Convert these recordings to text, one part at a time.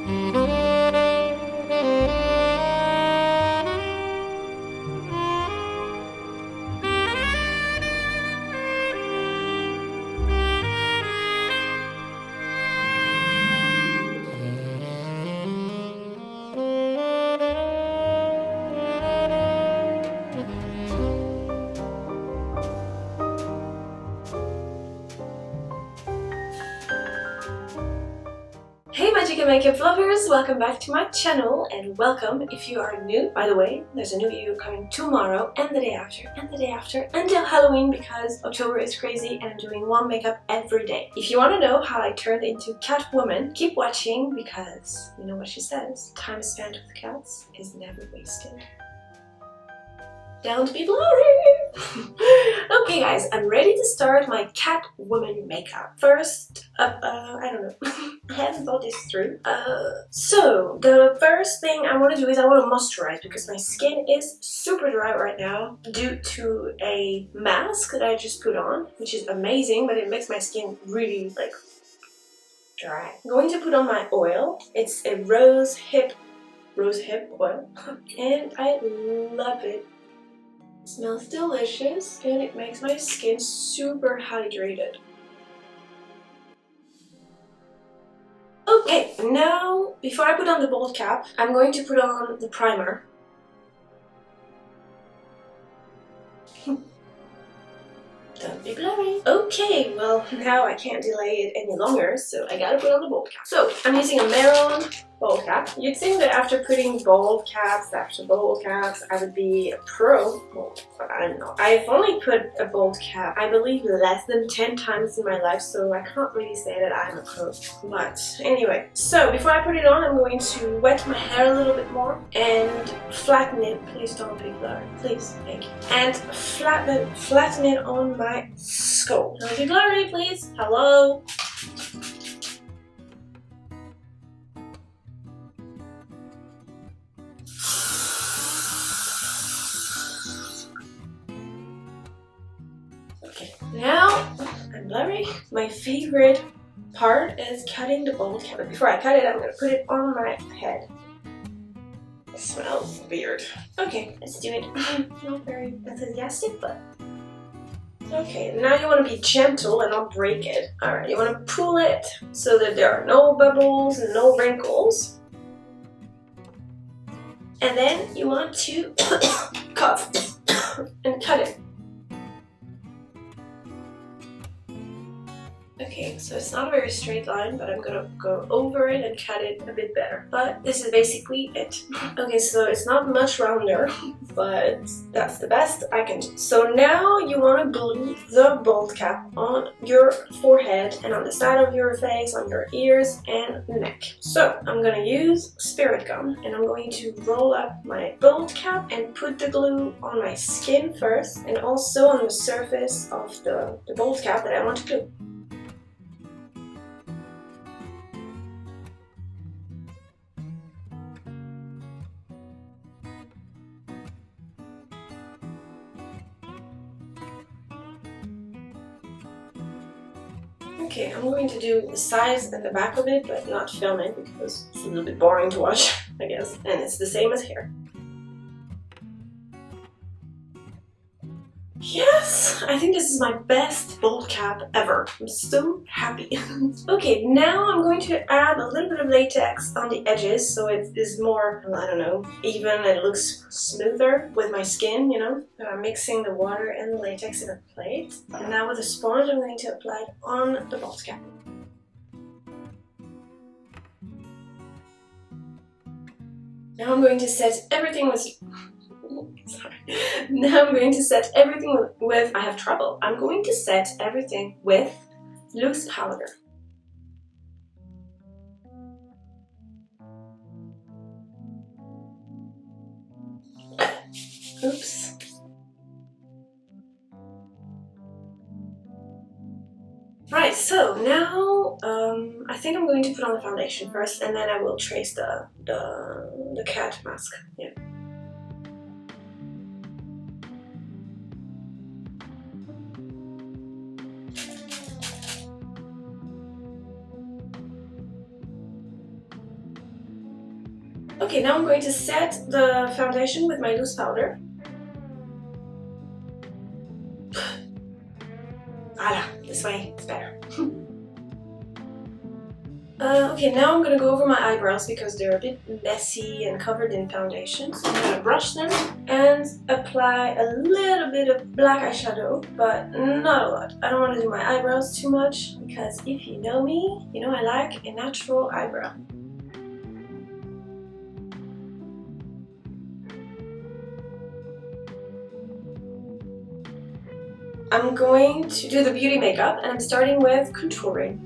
Hey magic and makeup lovers, welcome back to my channel, and welcome if you are new. By the way, there's a new video coming tomorrow and the day after and the day after until Halloween, because October is crazy and I'm doing one makeup every day. If you want to know how I turned into Catwoman, keep watching, because you know what she says, time spent with cats is never wasted. Don't be blurry! Okay guys, I'm ready to start my Catwoman makeup. First up, I don't know, I haven't thought this through. So the first thing I want to do is I want to moisturize, because my skin is super dry right now due to a mask that I just put on, which is amazing, but it makes my skin really like dry. I'm going to put on my oil. It's a rose hip oil and I love it. Smells delicious and it makes my skin super hydrated. Okay, now before I put on the bold cap, I'm going to put on the primer. Don't be blurry. Okay, well now I can't delay it any longer, so I gotta put on the bold cap. So I'm using a maroon bold cap. You'd think that after putting bold caps after bold caps, I would be a pro, but I'm not. I've only put a bold cap, I believe, less than 10 times in my life, so I can't really say that I'm a pro. But anyway, so before I put it on, I'm going to wet my hair a little bit more and flatten it. Please don't be blurry, please, thank you. And flatten it on my skull. Don't be blurry, please. Hello. Okay, now I'm blurry. My favorite part is cutting the bold cap. But before I cut it, I'm gonna put it on my head. It smells weird. Okay, let's do it. Not very enthusiastic, but okay. Now you want to be gentle and not break it. Alright, you want to pull it so that there are no bubbles and no wrinkles. And then you want to cut and cut it. Okay, so it's not a very straight line, but I'm gonna go over it and cut it a bit better. But this is basically it. Okay, so it's not much rounder, but that's the best I can do. So now you want to glue the bold cap on your forehead and on the side of your face, on your ears and neck. So I'm gonna use spirit gum and I'm going to roll up my bold cap and put the glue on my skin first, and also on the surface of the bold cap that I want to glue. Okay, I'm going to do the sides and the back of it, but not film it because it's a little bit boring to watch, I guess. And it's the same as here. Yes! I think this is my best bold cap ever. I'm so happy. Okay, now I'm going to add a little bit of latex on the edges so it is more, I don't know, even and it looks smoother with my skin, you know? So I'm mixing the water and the latex in a plate. And now with a sponge I'm going to apply it on the bold cap. Now I'm going to set everything with... Sorry. Now I'm going to set everything with, I have trouble. I'm going to set everything with loose powder. Oops. Right, so now I think I'm going to put on the foundation first, and then I will trace the cat mask. Yeah. Okay, now I'm going to set the foundation with my loose powder. Voila, this way it's better. Okay, now I'm gonna go over my eyebrows because they're a bit messy and covered in foundation. So I'm gonna brush them and apply a little bit of black eyeshadow, but not a lot. I don't want to do my eyebrows too much because if you know me, you know I like a natural eyebrow. I'm going to do the beauty makeup and I'm starting with contouring.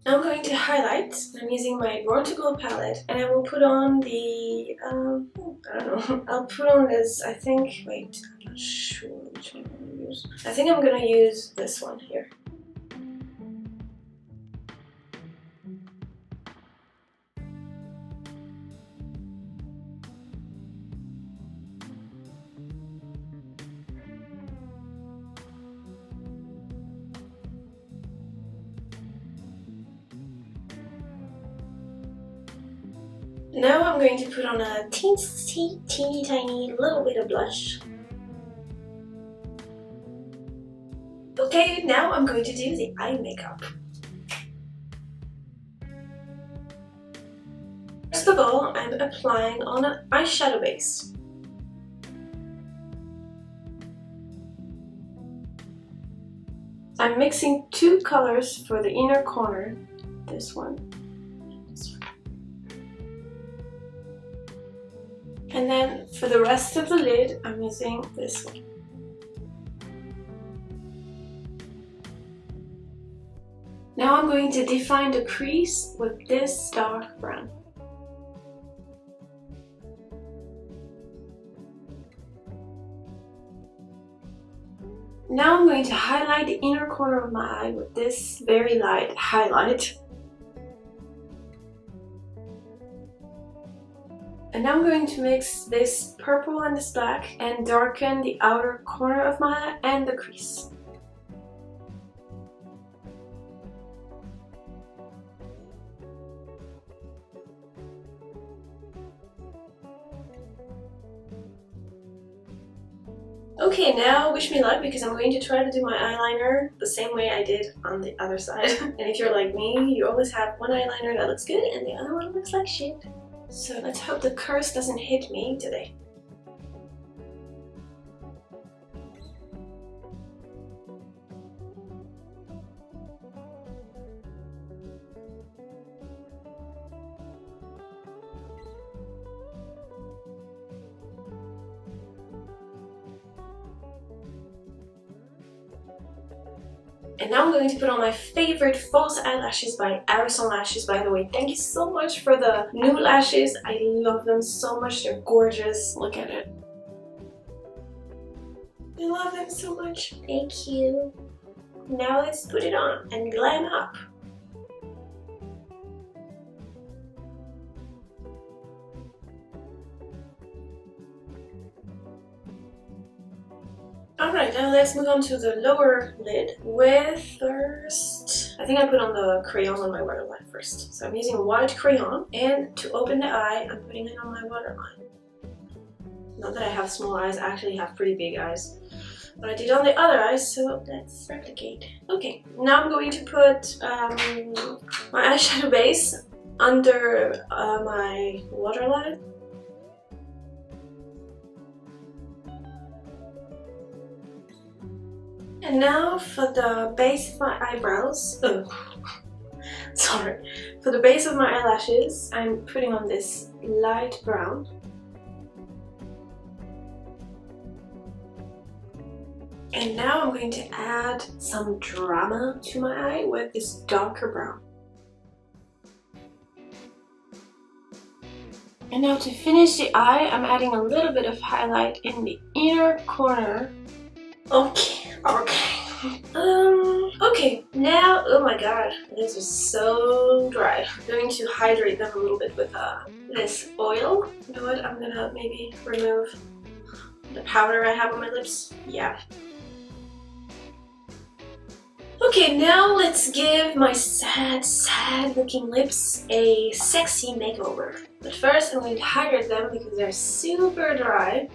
I'm going to highlight. I'm using my Born to Glow palette and I will put on the, I don't know, I'll put on this, I think, wait, I'm not sure which one I'm going to use. I think I'm going to use this one here. Now I'm going to put on a teeny tiny little bit of blush. Okay, now I'm going to do the eye makeup. First of all, I'm applying on an eyeshadow base. I'm mixing two colors for the inner corner, this one and this one. And then for the rest of the lid, I'm using this one. Now I'm going to define the crease with this dark brown. Now I'm going to highlight the inner corner of my eye with this very light highlight. And now I'm going to mix this purple and this black and darken the outer corner of my eye and the crease. Okay, now wish me luck because I'm going to try to do my eyeliner the same way I did on the other side. And if you're like me, you always have one eyeliner that looks good and the other one looks like shit. So let's hope the curse doesn't hit me today. And now I'm going to put on my favorite false eyelashes by Arison lashes, by the way. Thank you so much for the new lashes. I love them so much. They're gorgeous. Look at it. I love them so much. Thank you. Now let's put it on and glam up. Alright, now let's move on to the lower lid with first, I think I put on the crayon on my waterline first. So I'm using white crayon, and to open the eye, I'm putting it on my waterline. Not that I have small eyes, I actually have pretty big eyes. But I did on the other eye, so let's replicate. Okay, now I'm going to put my eyeshadow base under my waterline. And now for the base of my eyebrows, sorry, for the base of my eyelashes, I'm putting on this light brown. And now I'm going to add some drama to my eye with this darker brown. And now to finish the eye, I'm adding a little bit of highlight in the inner corner. Okay, Okay, now, oh my god, this is so dry. I'm going to hydrate them a little bit with this oil. You know what, I'm gonna maybe remove the powder I have on my lips. Yeah. Okay, now let's give my sad looking lips a sexy makeover. But first I'm going to hydrate them because they're super dry.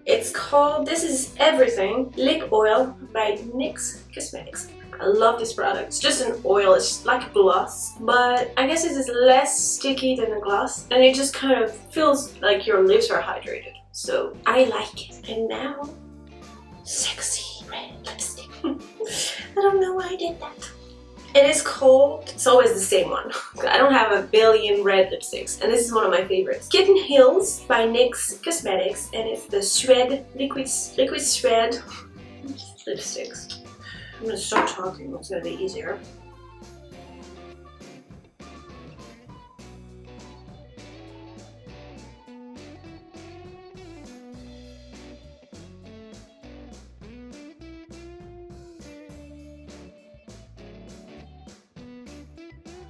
It's called This Is Everything Lip Oil by NYX Cosmetics. I love this product. It's just an oil, it's like a gloss, but I guess it is less sticky than a gloss and it just kind of feels like your lips are hydrated. So I like it. And now, sexy red lipstick. I don't know why I did that. It is called, it's always the same one. I don't have a billion red lipsticks, and this is one of my favorites. Kitten Hills by NYX Cosmetics, and it's the Shred Liquid Shred lipsticks. I'm gonna stop talking, it's gonna be easier.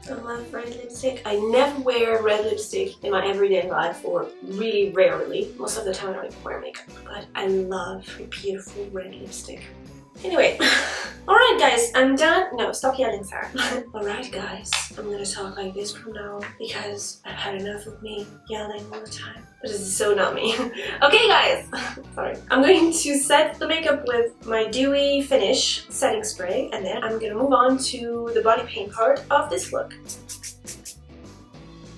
I love red lipstick. I never wear red lipstick in my everyday life, or really rarely. Most of the time I don't even wear makeup, but I love a beautiful red lipstick. Anyway, alright guys, I'm done. No, stop yelling, Sarah. Alright guys, I'm gonna talk like this from now because I've had enough of me yelling all the time. But this is so not me. Okay guys, sorry. I'm going to set the makeup with my dewy finish setting spray, and then I'm gonna move on to the body paint part of this look.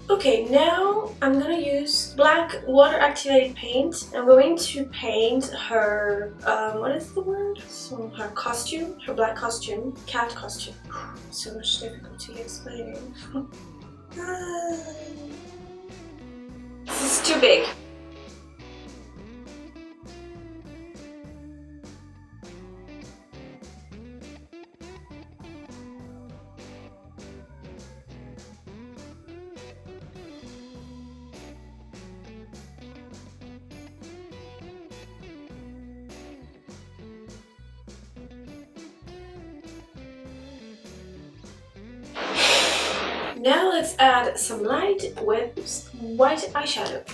Okay, now I'm gonna use black water activated paint. I'm going to paint her, what is the word? So her costume, her black costume, cat costume. So much difficulty explaining. This is too big. Now let's add some light with white eyeshadow.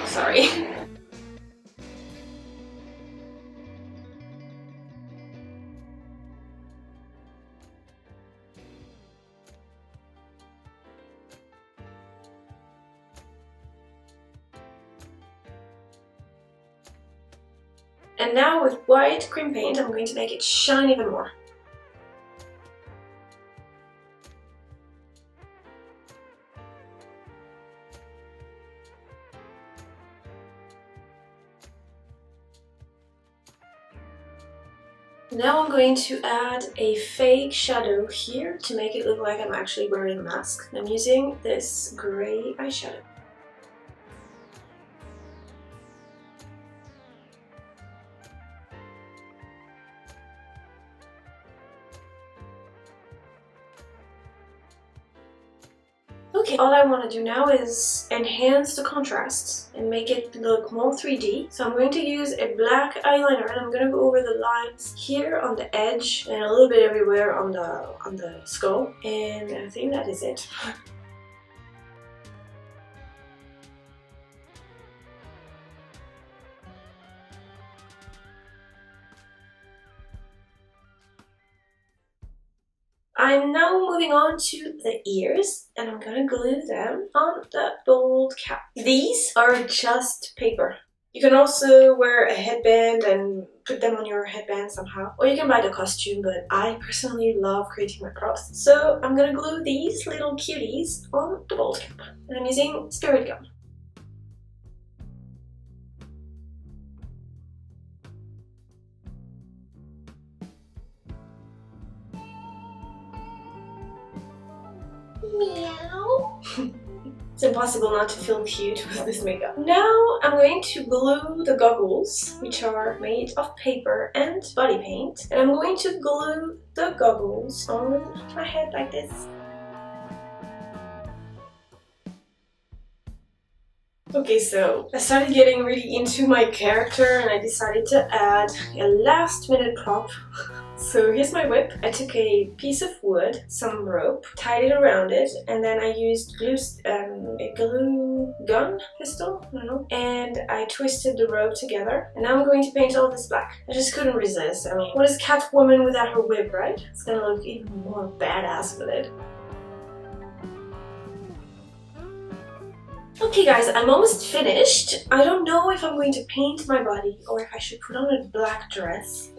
Sorry. And now with white cream paint, I'm going to make it shine even more. Now I'm going to add a fake shadow here to make it look like I'm actually wearing a mask. I'm using this gray eyeshadow. Okay, all I want to do now is enhance the contrasts and make it look more 3D. So I'm going to use a black eyeliner and I'm going to go over the lines here on the edge and a little bit everywhere on the skull. And I think that is it. I'm now moving on to the ears, and I'm gonna glue them on the bold cap. These are just paper. You can also wear a headband and put them on your headband somehow, or you can buy the costume, but I personally love creating my props. So I'm gonna glue these little cuties on the bold cap, and I'm using Spirit Gum. Meow. It's impossible not to feel cute with this makeup. Now I'm going to glue the goggles, which are made of paper and body paint. And I'm going to glue the goggles on my head like this. Okay, so I started getting really into my character and I decided to add a last minute prop. So here's my whip. I took a piece of wood, some rope, tied it around it, and then I used a glue gun pistol, I don't know, and I twisted the rope together. And now I'm going to paint all this black. I just couldn't resist. I mean, what is Catwoman without her whip, right? It's gonna look even more badass with it. Okay guys, I'm almost finished. I don't know if I'm going to paint my body or if I should put on a black dress.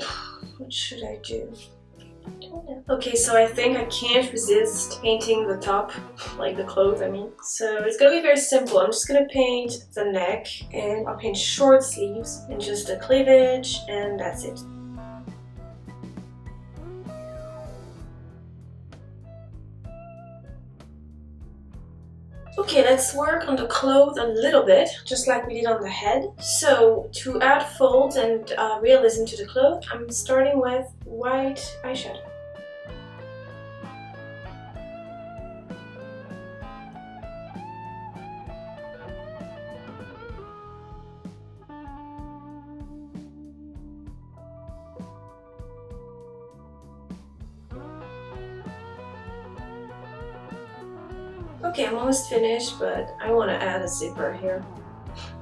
What should I do? I don't know. Okay, so I think I can't resist painting the top, like the clothes I mean. So it's gonna be very simple. I'm just gonna paint the neck and I'll paint short sleeves and just the cleavage and that's it. Okay, let's work on the clothes a little bit, just like we did on the head. So, to add folds and realism to the clothes, I'm starting with white eyeshadow. Okay, I'm almost finished, but I want to add a zipper here.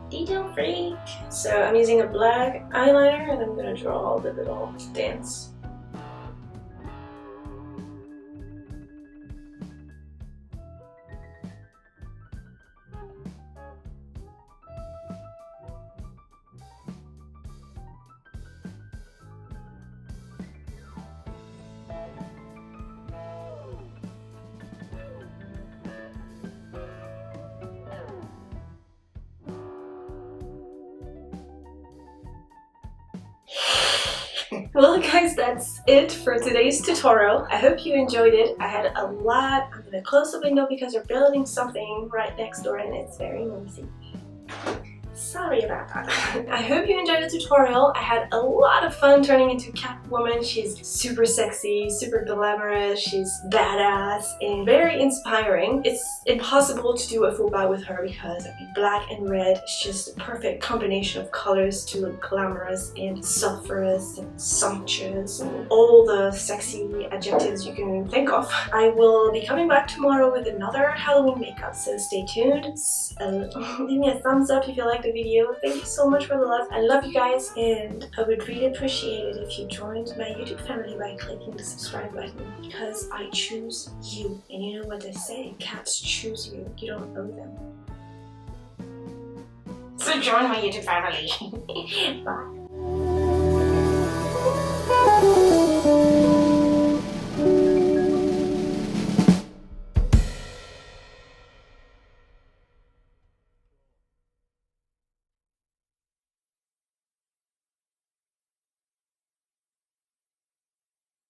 Detail freak! So I'm using a black eyeliner and I'm going to draw the little dance. Well guys, that's it for today's tutorial. I hope you enjoyed it. I had a lot. I'm gonna close the window because we're building something right next door and it's very noisy. Sorry about that. I hope you enjoyed the tutorial. I had a lot of fun turning into Catwoman. She's super sexy, super glamorous, she's badass and very inspiring. It's impossible to do a full buy with her because I mean, black and red is just a perfect combination of colors to look glamorous and sulfurous and sumptuous and all the sexy adjectives you can think of. I will be coming back tomorrow with another Halloween makeup, so stay tuned. Leave me a thumbs up if you like the video. Thank you so much for the love. I love you guys and I would really appreciate it if you joined my YouTube family by clicking the subscribe button because I choose you. And you know what they say, cats choose you. You don't owe them. So join my YouTube family. Bye.